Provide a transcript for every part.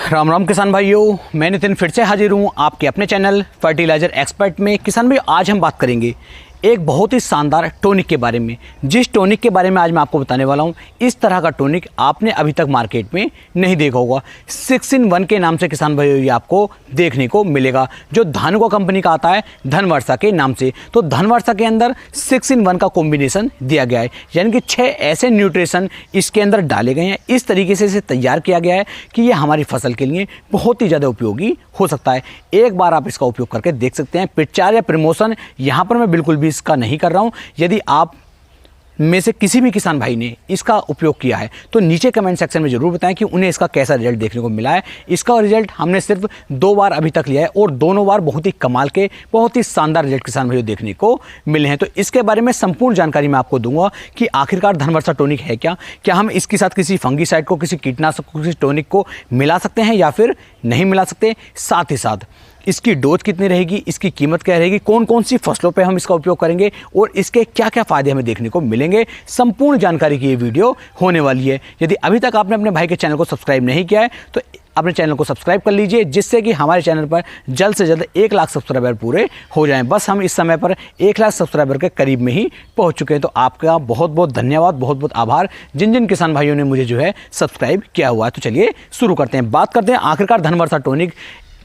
राम राम किसान भाइयों, मैं नितिन फिर से हाजिर हूँ आपके अपने चैनल फर्टिलाइजर एक्सपर्ट में। किसान भाइयों, आज हम बात करेंगे एक बहुत ही शानदार टॉनिक के बारे में। जिस टॉनिक के बारे में आज मैं आपको बताने वाला हूँ, इस तरह का टॉनिक आपने अभी तक मार्केट में नहीं देखा होगा। 6 in 1 के नाम से किसान भाइयों ये आपको देखने को मिलेगा, जो धानुका कंपनी का आता है धनवर्षा के नाम से। तो धनवर्षा के अंदर 6 in 1 का कॉम्बिनेशन दिया गया है, यानी कि 6 ऐसे न्यूट्रिशन इसके अंदर डाले गए हैं। इस तरीके से इसे तैयार किया गया है कि ये हमारी फसल के लिए बहुत ही ज़्यादा उपयोगी हो सकता है। एक बार आप इसका उपयोग करके देख सकते हैं। प्रचार या प्रमोशन यहाँ पर मैं बिल्कुल भी इसका नहीं कर रहा हूँ। यदि आप में से किसी भी किसान भाई ने इसका उपयोग किया है तो नीचे कमेंट सेक्शन में ज़रूर बताएं कि उन्हें इसका कैसा रिजल्ट देखने को मिला है। इसका रिजल्ट हमने सिर्फ 2 बार अभी तक लिया है और दोनों बार बहुत ही कमाल के, बहुत ही शानदार रिजल्ट किसान भाइयों देखने को मिले हैं। तो इसके बारे में संपूर्ण जानकारी मैं आपको दूंगा कि आखिरकार धनवर्षा टॉनिक है क्या हम इसके साथ किसी फंगीसाइड को, किसी कीटनाशक को, किसी टॉनिक को मिला सकते हैं या फिर नहीं मिला सकते। साथ ही साथ इसकी डोज कितनी रहेगी, इसकी कीमत क्या रहेगी, कौन कौन सी फसलों पे हम इसका उपयोग करेंगे और इसके क्या क्या फ़ायदे हमें देखने को मिलेंगे, संपूर्ण जानकारी की ये वीडियो होने वाली है। यदि अभी तक आपने अपने भाई के चैनल को सब्सक्राइब नहीं किया है तो अपने चैनल को सब्सक्राइब कर लीजिए, जिससे कि हमारे चैनल पर जल्द से जल्द 1 लाख सब्सक्राइबर पूरे हो जाएं। बस हम इस समय पर 1 लाख सब्सक्राइबर के करीब में ही पहुंच चुके हैं। तो आपका बहुत बहुत धन्यवाद, बहुत बहुत आभार जिन जिन किसान भाइयों ने मुझे जो है सब्सक्राइब किया हुआ है। तो चलिए शुरू करते हैं। बात करते हैं आखिरकार धनवर्षा टॉनिक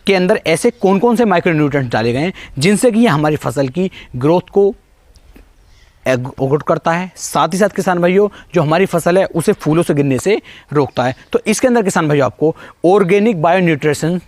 के अंदर ऐसे कौन कौन से माइक्रोन्यूट्रिएंट्स डाले गए हैं जिनसे कि ये हमारी फसल की ग्रोथ को एगोट करता है। साथ ही साथ किसान भाइयों, जो हमारी फसल है उसे फूलों से गिरने से रोकता है। तो इसके अंदर किसान भाइयों आपको ऑर्गेनिक बायो न्यूट्रिशन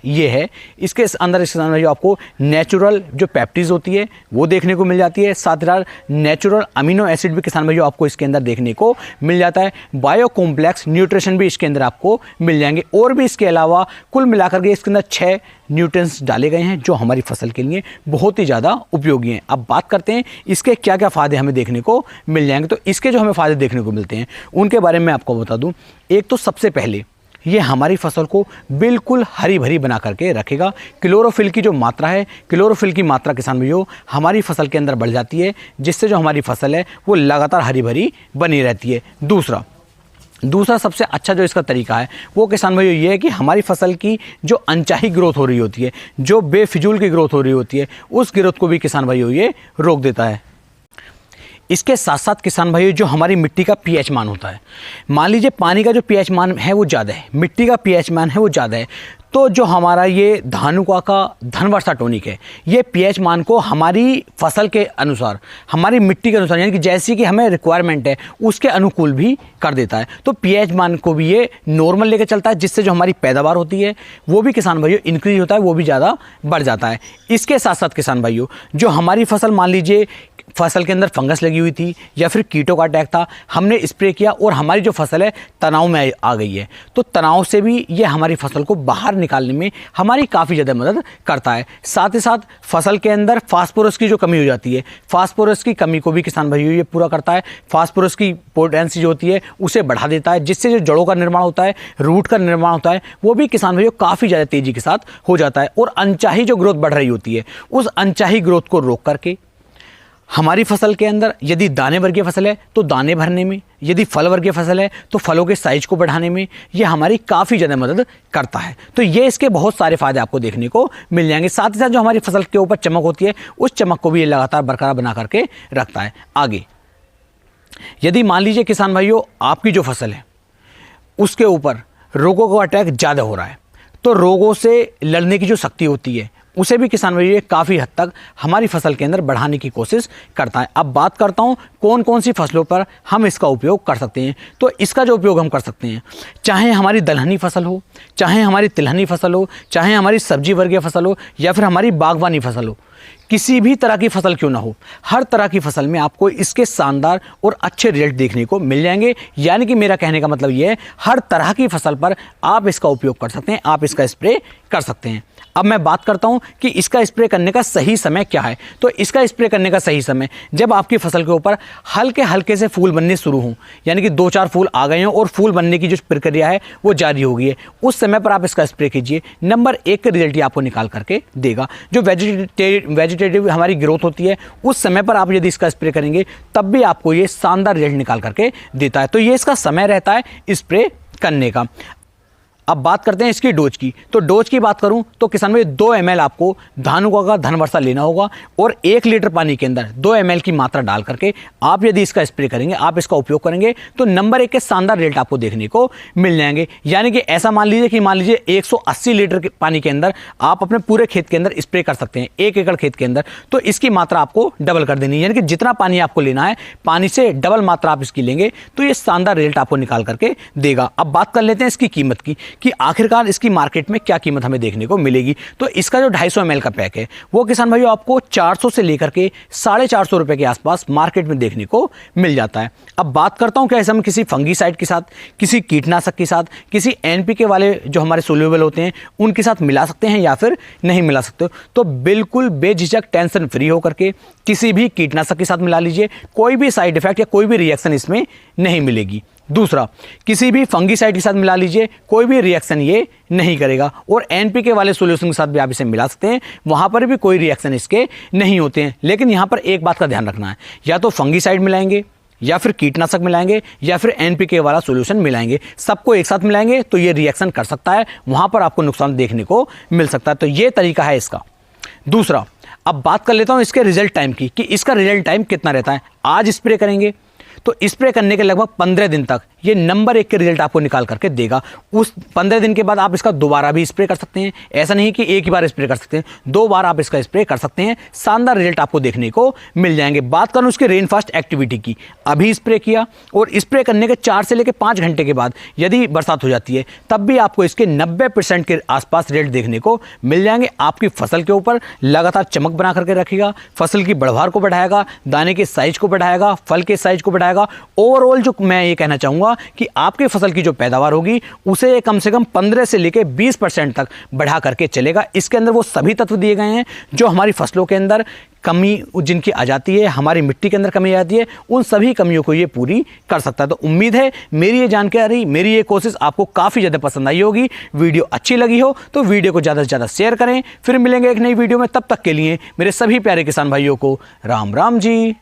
ये है। इसके अंदर किसान भाइयों आपको नेचुरल जो पेप्टिज होती है वो देखने को मिल जाती है। साथ ही साथ नेचुरल अमीनो एसिड भी किसान भाइयों आपको इसके अंदर देखने को मिल जाता है। बायो कॉम्प्लेक्स न्यूट्रिशन भी इसके अंदर आपको मिल जाएंगे। और भी इसके अलावा कुल मिलाकर के इसके अंदर 6 न्यूट्रिएंट्स डाले गए हैं जो हमारी फसल के लिए बहुत ही ज़्यादा उपयोगी हैं। अब बात करते हैं इसके क्या क्या फ़ायदे हमें देखने को मिल जाएंगे। तो इसके जो हमें फ़ायदे देखने को मिलते हैं उनके बारे में आपको बता दूँ। एक तो सबसे पहले ये हमारी फसल को बिल्कुल हरी भरी बना करके रखेगा। क्लोरोफिल की जो मात्रा है, क्लोरोफिल की मात्रा किसान भाइयों हमारी फसल के अंदर बढ़ जाती है, जिससे जो हमारी फसल है वो लगातार हरी भरी बनी रहती है। दूसरा सबसे अच्छा जो इसका तरीका है वो किसान भाइयों ये है कि हमारी फसल की जो अनचाही ग्रोथ हो रही होती है, जो बेफिजूल की ग्रोथ हो रही होती है, उस ग्रोथ को भी किसान भाइयों ये रोक देता है। इसके साथ साथ किसान भाइयों जो हमारी मिट्टी का पीएच मान होता है, मान लीजिए पानी का जो पीएच मान है वो ज़्यादा है, मिट्टी का पीएच मान है वो ज़्यादा है, तो जो हमारा ये धानुका का धनवर्षा टॉनिक है ये पीएच मान को हमारी फसल के अनुसार, हमारी मिट्टी के अनुसार, यानी कि जैसी कि हमें रिक्वायरमेंट है उसके अनुकूल भी कर देता है। तो पीएच मान को भी ये नॉर्मल लेकर चलता है, जिससे जो हमारी पैदावार होती है वो भी किसान भाइयों इंक्रीज होता है, वो भी ज़्यादा बढ़ जाता है। इसके साथ साथ किसान भाइयों जो हमारी फसल, मान लीजिए फसल के अंदर फंगस लगी हुई थी या फिर कीटों का अटैक था, हमने स्प्रे किया और हमारी जो फसल है तनाव में आ गई है, तो तनाव से भी ये हमारी फसल को बाहर निकालने में हमारी काफ़ी ज़्यादा मदद करता है। साथ ही साथ फसल के अंदर फास्फोरस की जो कमी हो जाती है, फास्फोरस की कमी को भी किसान भाइयों ये पूरा करता है। फास्फोरस की पोटेंसी जो होती है उसे बढ़ा देता है, जिससे जो जड़ों का निर्माण होता है, रूट का निर्माण होता है, वो भी किसान भाइयों काफ़ी ज़्यादा तेज़ी के साथ हो जाता है। और अनचाही जो ग्रोथ बढ़ रही होती है, उस अनचाही ग्रोथ को रोक करके हमारी फसल के अंदर, यदि दाने वर्गीय फसल है तो दाने भरने में, यदि फल वर्गीय फसल है तो फलों के साइज को बढ़ाने में ये हमारी काफ़ी ज़्यादा मदद करता है। तो ये इसके बहुत सारे फायदे आपको देखने को मिल जाएंगे। साथ ही साथ जो हमारी फसल के ऊपर चमक होती है उस चमक को भी ये लगातार बरकरार बना करके रखता है। आगे यदि मान लीजिए किसान भाइयों आपकी जो फसल है उसके ऊपर रोगों का अटैक ज़्यादा हो रहा है, तो रोगों से लड़ने की जो शक्ति होती है उसे भी किसान भाइयों काफ़ी हद तक हमारी फसल के अंदर बढ़ाने की कोशिश करता है। अब बात करता हूँ कौन कौन सी फसलों पर हम इसका उपयोग कर सकते हैं। तो इसका जो उपयोग हम कर सकते हैं, चाहे हमारी दलहनी फसल हो, चाहे हमारी तिलहनी फसल हो, चाहे हमारी सब्जी वर्गीय फसल हो या फिर हमारी बागवानी फसल हो, किसी भी तरह की फसल क्यों ना हो, हर तरह की फसल में आपको इसके शानदार और अच्छे रिजल्ट देखने को मिल जाएंगे। यानी कि मेरा कहने का मतलब ये है, हर तरह की फसल पर आप इसका उपयोग कर सकते हैं, आप इसका स्प्रे कर सकते हैं। अब मैं बात करता हूं कि इसका स्प्रे करने का सही समय क्या है। तो इसका स्प्रे करने का सही समय जब आपकी फसल के ऊपर हल्के हल्के से फूल बनने शुरू हों, यानी कि 2-4 फूल आ गए हों और फूल बनने की जो प्रक्रिया है वो जारी हो गई है, उस समय पर आप इसका स्प्रे कीजिए। नंबर 1 का रिजल्ट आपको निकाल करके देगा। जो वेजिटेटिव हमारी ग्रोथ होती है उस समय पर आप यदि इसका स्प्रे करेंगे तब भी आपको ये शानदार रिजल्ट निकाल करके देता है। तो ये इसका समय रहता है स्प्रे करने का। अब बात करते हैं इसकी डोज की। तो डोज की बात करूं तो किसान भाई 2 ml आपको धानुका का धनवर्षा लेना होगा और 1 लीटर पानी के अंदर 2 ml की मात्रा डाल करके आप यदि इसका स्प्रे करेंगे, आप इसका उपयोग करेंगे तो नंबर 1 के शानदार रिजल्ट आपको देखने को मिल जाएंगे। यानी कि ऐसा मान लीजिए 180 लीटर के पानी के अंदर आप अपने पूरे खेत के अंदर स्प्रे कर सकते हैं, 1 एकड़ खेत के अंदर। तो इसकी मात्रा आपको डबल कर देनी है, यानी कि जितना पानी आपको लेना है पानी से डबल मात्रा आप इसकी लेंगे तो ये शानदार रिजल्ट आपको निकाल करके देगा। अब बात कर लेते हैं इसकी कीमत की कि आखिरकार इसकी मार्केट में क्या कीमत हमें देखने को मिलेगी। तो इसका जो 250 ml का पैक है वो किसान भाइयों आपको 400 से लेकर के 450 रुपए के आसपास मार्केट में देखने को मिल जाता है। अब बात करता हूं क्या ऐसा हम किसी फंगीसाइड के साथ, किसी कीटनाशक के साथ, किसी एनपीके वाले जो हमारे सोल्यूबल होते हैं उनके साथ मिला सकते हैं या फिर नहीं मिला सकते। तो बिल्कुल बेझिझक टेंशन फ्री होकर के किसी भी कीटनाशक के साथ मिला लीजिए, कोई भी साइड इफेक्ट या कोई भी रिएक्शन इसमें नहीं मिलेगी। दूसरा, किसी भी फंगीसाइड के साथ मिला लीजिए, कोई भी रिएक्शन ये नहीं करेगा। और एनपीके वाले सॉल्यूशन के साथ भी आप इसे मिला सकते हैं, वहां पर भी कोई रिएक्शन इसके नहीं होते हैं। लेकिन यहां पर एक बात का ध्यान रखना है, या तो फंगीसाइड मिलाएंगे या फिर कीटनाशक मिलाएंगे या फिर एनपीके वाला सॉल्यूशन मिलाएंगे, सबको एक साथ मिलाएंगे तो ये रिएक्शन कर सकता है, वहां पर आपको नुकसान देखने को मिल सकता है। तो ये तरीका है इसका। दूसरा, अब बात कर लेता हूं इसके रिजल्ट टाइम की कि इसका रिजल्ट टाइम कितना रहता है। आज स्प्रे करेंगे तो स्प्रे करने के लगभग 15 दिन तक ये नंबर 1 के रिजल्ट आपको निकाल करके देगा। उस 15 दिन के बाद आप इसका दोबारा भी स्प्रे कर सकते हैं, ऐसा नहीं कि एक ही बार स्प्रे कर सकते हैं, 2 बार आप इसका स्प्रे कर सकते हैं, शानदार रिजल्ट आपको देखने को मिल जाएंगे। बात करूं उसके रेन फास्ट एक्टिविटी की, अभी स्प्रे किया और स्प्रे करने के 4 से लेकर 5 घंटे के बाद यदि बरसात हो जाती है तब भी आपको इसके 90% के आसपास रिजल्ट देखने को मिल जाएंगे। आपकी फसल के ऊपर लगातार चमक बना करके रखेगा, फसल की बढ़वार को बढ़ाएगा, दाने के साइज को बढ़ाएगा, फल के साइज को बढ़ाएगा। ओवरऑल जो मैं ये कहना चाहूंगा कि आपके फसल की जो पैदावार होगी उसे कम से कम 15 से लेकर 20% तक बढ़ा करके चलेगा। इसके अंदर वो सभी तत्व दिए गए हैं जो हमारी फसलों के अंदर कमी जिनकी आ जाती है, हमारी मिट्टी के अंदर कमी आ जाती है, उन सभी कमियों को ये पूरी कर सकता है। तो उम्मीद है मेरी ये जानकारी, मेरी ये कोशिश आपको काफ़ी ज़्यादा पसंद आई होगी। वीडियो अच्छी लगी हो तो वीडियो को ज़्यादा से ज़्यादा शेयर करें। फिर मिलेंगे एक नई वीडियो में, तब तक के लिए मेरे सभी प्यारे किसान भाइयों को राम राम जी।